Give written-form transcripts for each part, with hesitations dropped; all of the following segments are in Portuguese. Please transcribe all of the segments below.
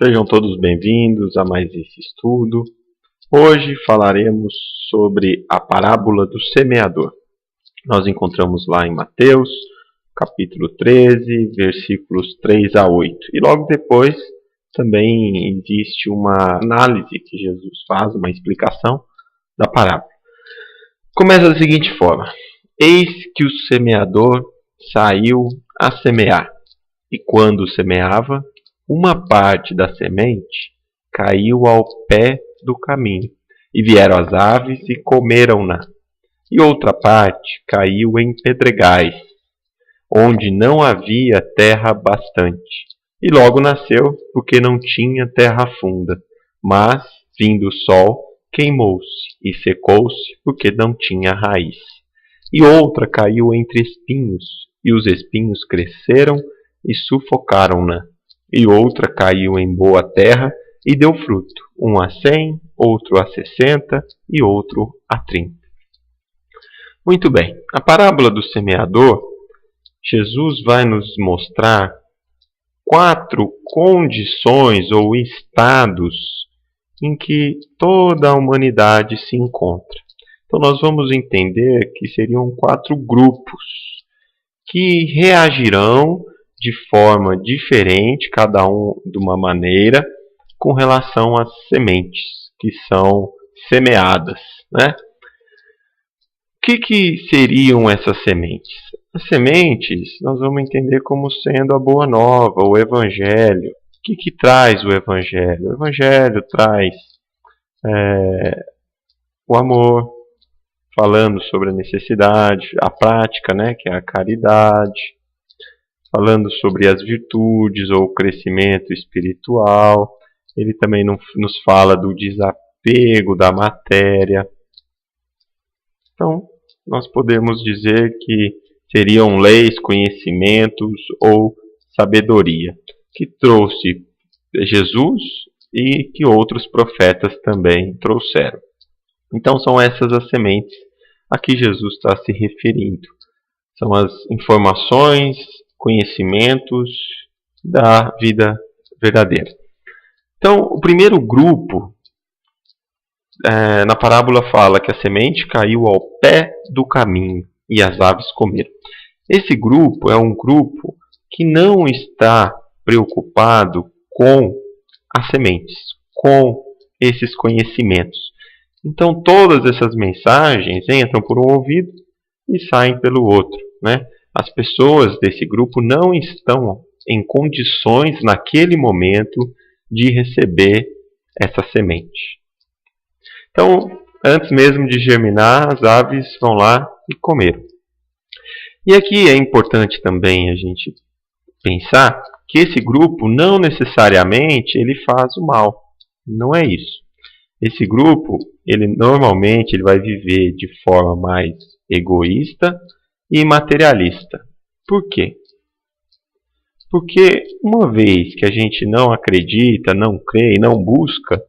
Sejam todos bem-vindos a mais esse estudo. Hoje falaremos sobre a parábola do semeador. Nós encontramos lá em Mateus, capítulo 13, versículos 3 a 8. E logo depois também existe uma análise que Jesus faz, uma explicação da parábola. Começa da seguinte forma: Eis que o semeador saiu a semear, e quando semeava, uma parte da semente caiu ao pé do caminho, e vieram as aves e comeram-na. E outra parte caiu em pedregais, onde não havia terra bastante. E logo nasceu, porque não tinha terra funda. Mas, vindo o sol, queimou-se e secou-se, porque não tinha raiz. E outra caiu entre espinhos, e os espinhos cresceram e sufocaram-na. E outra caiu em boa terra e deu fruto, um a 100, outro a 60 e outro a 30. Muito bem, a parábola do semeador, Jesus vai nos mostrar 4 condições ou estados em que toda a humanidade se encontra. Então nós vamos entender que seriam 4 grupos que reagirão de forma diferente, cada um de uma maneira, com relação às sementes que são semeadas, né? O que seriam essas sementes? As sementes nós vamos entender como sendo a boa nova, o Evangelho. O que traz o Evangelho? O Evangelho traz o amor, falando sobre a necessidade, a prática, né, que é a caridade, falando sobre as virtudes ou o crescimento espiritual. Ele também nos fala do desapego da matéria. Então, nós podemos dizer que seriam leis, conhecimentos ou sabedoria, que trouxe Jesus e que outros profetas também trouxeram. Então, são essas as sementes a que Jesus está se referindo. São as informações, conhecimentos da vida verdadeira. Então, o primeiro grupo, na parábola fala que a semente caiu ao pé do caminho e as aves comeram. Esse grupo é um grupo que não está preocupado com as sementes, com esses conhecimentos. Então, todas essas mensagens entram por um ouvido e saem pelo outro, né? As pessoas desse grupo não estão em condições, naquele momento, de receber essa semente. Então, antes mesmo de germinar, as aves vão lá e comeram. E aqui é importante também a gente pensar que esse grupo não necessariamente ele faz o mal. Não é isso. Esse grupo, normalmente ele vai viver de forma mais egoísta e materialista. Por quê? Porque uma vez que a gente não acredita, não crê e não busca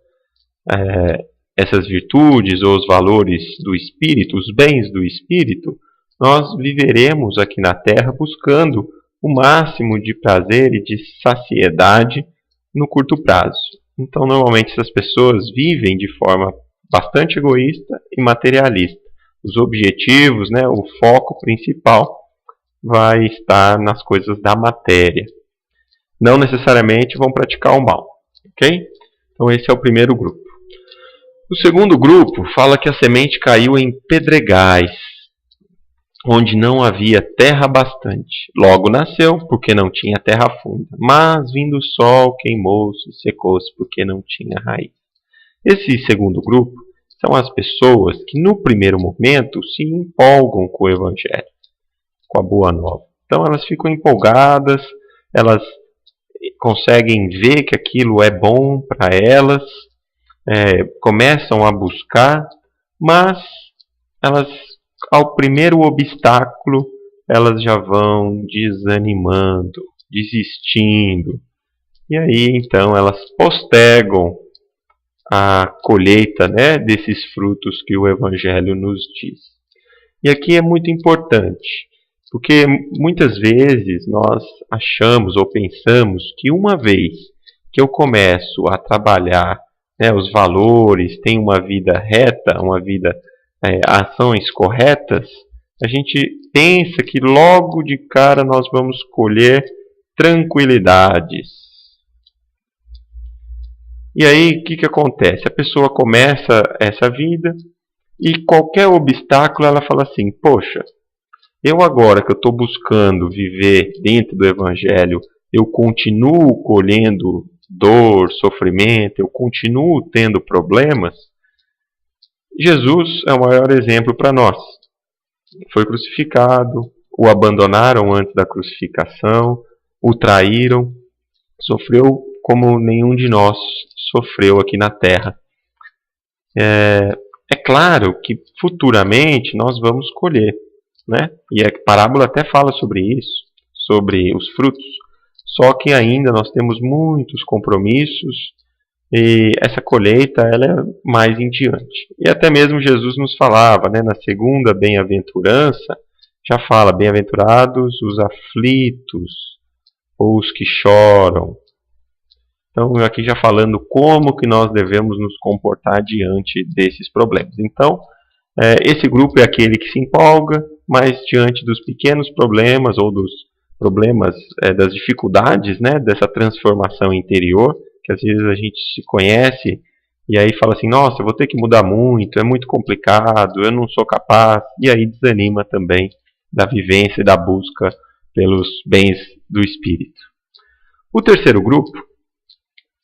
essas virtudes ou os valores do Espírito, os bens do Espírito, nós viveremos aqui na Terra buscando o máximo de prazer e de saciedade no curto prazo. Então, normalmente, essas pessoas vivem de forma bastante egoísta e materialista. Os objetivos, né, o foco principal vai estar nas coisas da matéria. Não necessariamente vão praticar o mal. Ok? Então, esse é o primeiro grupo. O segundo grupo fala que a semente caiu em pedregais, onde não havia terra bastante. Logo nasceu, porque não tinha terra funda. Mas, vindo o sol, queimou-se e secou-se, porque não tinha raiz. Esse segundo grupo são as pessoas que, no primeiro momento, se empolgam com o Evangelho, com a Boa Nova. Então, elas ficam empolgadas, elas conseguem ver que aquilo é bom para elas, começam a buscar, mas elas, ao primeiro obstáculo, elas já vão desanimando, desistindo. E aí, então, elas postergam a colheita, né, desses frutos que o Evangelho nos diz. E aqui é muito importante, porque muitas vezes nós achamos ou pensamos que uma vez que eu começo a trabalhar, né, os valores, tenho uma vida reta, uma vida, ações corretas, a gente pensa que logo de cara nós vamos colher tranquilidades. E aí, o que acontece? A pessoa começa essa vida e qualquer obstáculo ela fala assim, poxa, eu agora que eu estou buscando viver dentro do Evangelho, eu continuo colhendo dor, sofrimento, eu continuo tendo problemas. Jesus é o maior exemplo para nós. Foi crucificado, o abandonaram antes da crucificação, o traíram, sofreu como nenhum de nós sofreu aqui na Terra. É claro que futuramente nós vamos colher, né? E a parábola até fala sobre isso, sobre os frutos. Só que ainda nós temos muitos compromissos e essa colheita ela é mais em diante. E até mesmo Jesus nos falava, né, na segunda bem-aventurança, já fala, bem-aventurados os aflitos ou os que choram. Então, aqui já falando como que nós devemos nos comportar diante desses problemas. Então, esse grupo é aquele que se empolga, mas diante dos pequenos problemas ou dos problemas, das dificuldades, né, dessa transformação interior, que às vezes a gente se conhece e aí fala assim, nossa, eu vou ter que mudar muito, é muito complicado, eu não sou capaz, e aí desanima também da vivência e da busca pelos bens do espírito. O terceiro grupo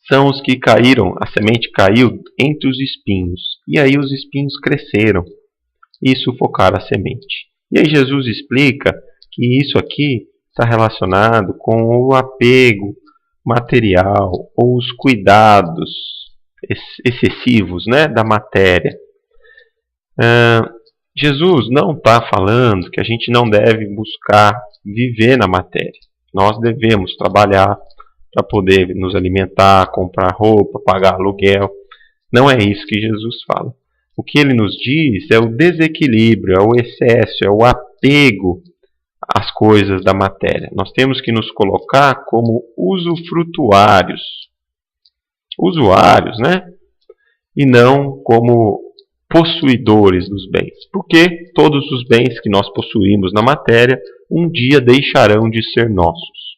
são os que caíram, a semente caiu entre os espinhos, e aí os espinhos cresceram e sufocaram a semente. E aí Jesus explica que isso aqui está relacionado com o apego material ou os cuidados excessivos, né, da matéria. Jesus não está falando que a gente não deve buscar viver na matéria. Nós devemos trabalhar para poder nos alimentar, comprar roupa, pagar aluguel. Não é isso que Jesus fala. O que ele nos diz é o desequilíbrio, é o excesso, é o apego às coisas da matéria. Nós temos que nos colocar como usufrutuários. Usuários, né? E não como possuidores dos bens. Porque todos os bens que nós possuímos na matéria um dia deixarão de ser nossos.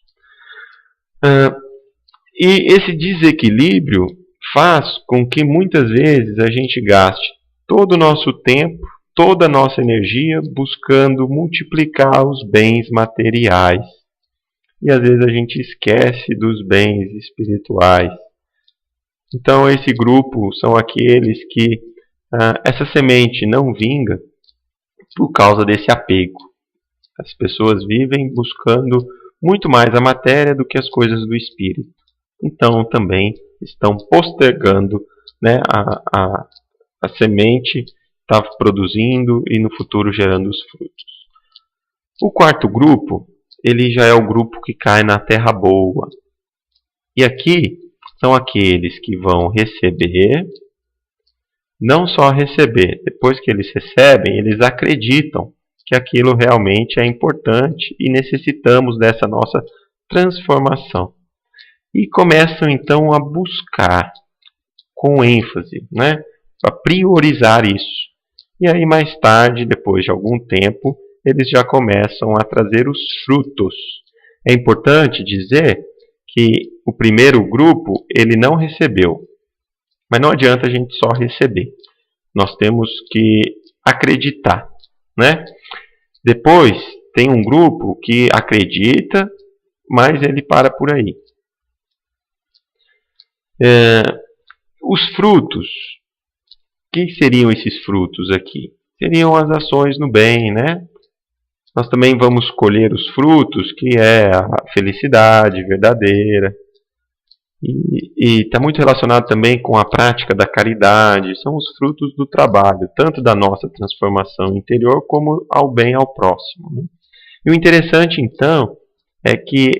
E esse desequilíbrio faz com que muitas vezes a gente gaste todo o nosso tempo, toda a nossa energia buscando multiplicar os bens materiais. E às vezes a gente esquece dos bens espirituais. Então esse grupo são aqueles que essa semente não vinga por causa desse apego. As pessoas vivem buscando muito mais a matéria do que as coisas do espírito. Então também estão postergando, né, a semente está produzindo e no futuro gerando os frutos. O quarto grupo, ele já é o grupo que cai na terra boa. E aqui são aqueles que vão receber, não só receber, depois que eles recebem, eles acreditam que aquilo realmente é importante e necessitamos dessa nossa transformação. E começam então a buscar com ênfase, né, para priorizar isso. E aí mais tarde, depois de algum tempo, eles já começam a trazer os frutos. É importante dizer que o primeiro grupo ele não recebeu, mas não adianta a gente só receber. Nós temos que acreditar, né? Depois tem um grupo que acredita, mas ele para por aí. Os frutos, que seriam esses frutos aqui? Seriam as ações no bem, né? Nós também vamos colher os frutos, que é a felicidade verdadeira. E está muito relacionado também com a prática da caridade. São os frutos do trabalho, tanto da nossa transformação interior, como ao bem ao próximo, né? E o interessante, então, é que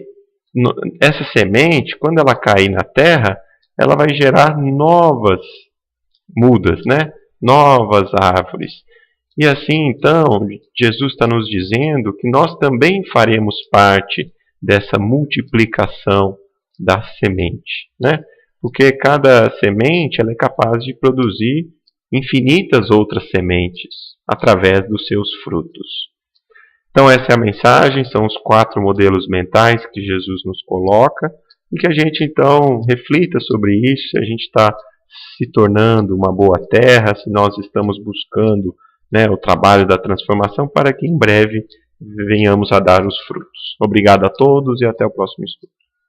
essa semente, quando ela cair na terra, ela vai gerar novas mudas, né? Novas árvores. E assim, então, Jesus está nos dizendo que nós também faremos parte dessa multiplicação da semente, né? Porque cada semente ela é capaz de produzir infinitas outras sementes através dos seus frutos. Então essa é a mensagem, são os 4 modelos mentais que Jesus nos coloca e que a gente então reflita sobre isso, se a gente está se tornando uma boa terra, se nós estamos buscando, né, o trabalho da transformação para que em breve venhamos a dar os frutos. Obrigado a todos e até o próximo estudo.